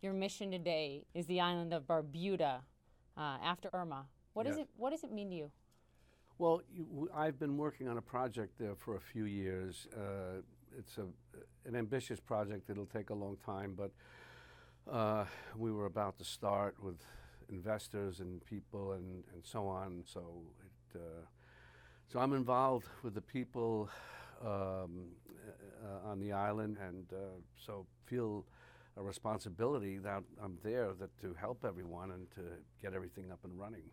Your mission today is the island of Barbuda after Irma. What Yes. what does it mean to you? Well, I've been working on a project there for a few years. It's an ambitious project. It'll take a long time, but we were about to start with investors and people and so on. So I'm involved with the people on the island, and so feel a responsibility that I'm there to help everyone and to get everything up and running.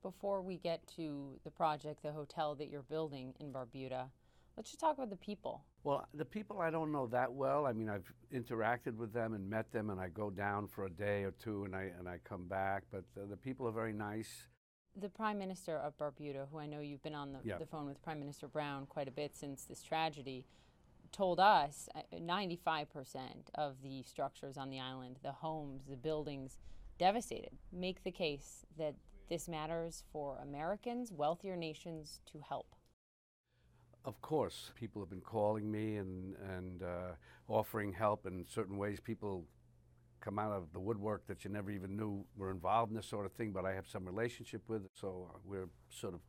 Before we get to the project, the hotel that you're building in Barbuda, let's just talk about the people. Well, the people I don't know that well. I mean, I've interacted with them and met them, and I go down for a day or two, and I come back. But the people are very nice. The Prime Minister of Barbuda, who I know you've been on the phone with Prime Minister Brown quite a bit since this tragedy, told us 95% of the structures on the island, the homes, the buildings, devastated. Make the case that this matters for Americans, wealthier nations, to help. Of course, people have been calling me and offering help in certain ways. People come out of the woodwork that you never even knew were involved in this sort of thing, but I have some relationship with. So we're sort of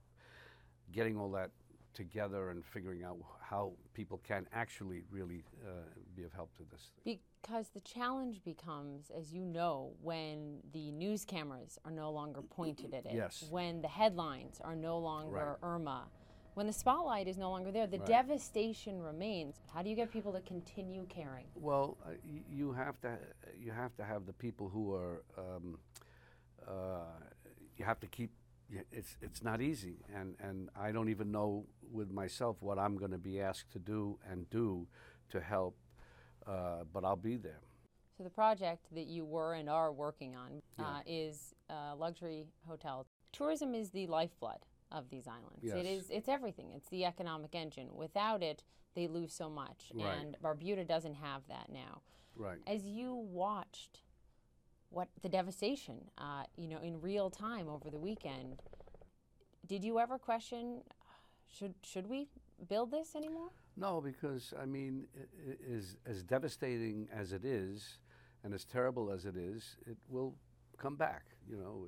getting all that together and figuring out how people can actually really be of help to this thing. Because the challenge becomes, as you know, when the news cameras are no longer pointed at it, Yes. when the headlines are no longer Right. Irma, when the spotlight is no longer there, the Right. devastation remains. How do you get people to continue caring? Well, you have to have the people who are you have to keep. It's not easy, and I don't even know with myself what I'm going to be asked to do to help, but I'll be there. So the project that you were and are working on is a luxury hotel. Tourism is the lifeblood of these islands. Yes. It's everything. It's the economic engine. Without it, they lose so much. Right. And Barbuda doesn't have that now. Right. As you watched what the devastation, in real time over the weekend, did you ever question, should we build this anymore? No, because I mean, it is as devastating as it is, and as terrible as it is, it will come back. You know,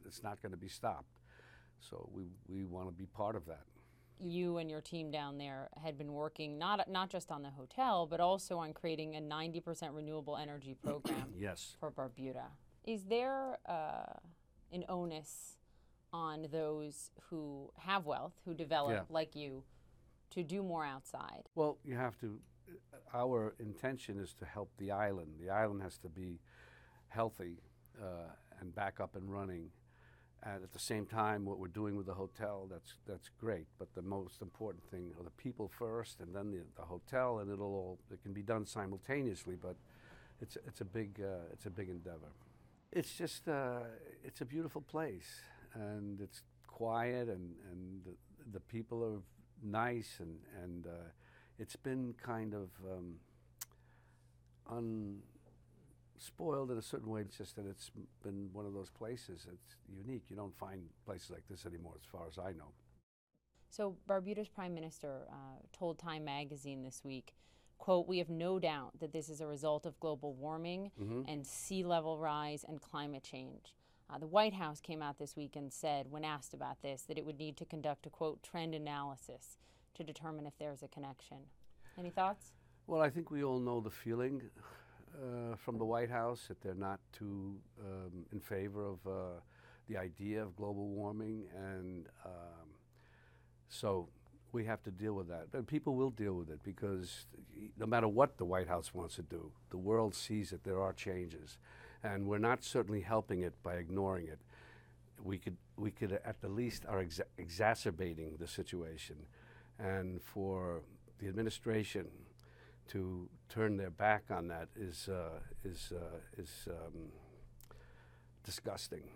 it's not going to be stopped. So we want to be part of that. You and your team down there had been working not just on the hotel, but also on creating a 90% renewable energy program Yes. for Barbuda. Is there an onus on those who have wealth, who develop like you, to do more outside? Well, you have to. Our intention is to help the island. The island has to be healthy and back up and running. And at the same time, what we're doing with the hotel, that's great. But the most important thing are the people first, and then the hotel, and it can be done simultaneously. But it's a big endeavor. It's just it's a beautiful place, and it's quiet, and the people are nice, and it's been kind of unspoiled in a certain way. It's just that it's been one of those places. It's unique. You don't find places like this anymore, as far as I know. So Barbuda's Prime Minister told Time magazine this week, quote, "We have no doubt that this is a result of global warming and sea level rise and climate change." The White House came out this week and said, when asked about this, that it would need to conduct a, quote, trend analysis to determine if there's a connection. Any thoughts? Well, I think we all know the feeling from the White House that they're not too in favor of the idea of global warming, and so we have to deal with that. But people will deal with it, because no matter what the White House wants to do, the world sees that there are changes, and we're not certainly helping it by ignoring it. We could at the least are exacerbating the situation, and for the administration to turn their back on that is disgusting.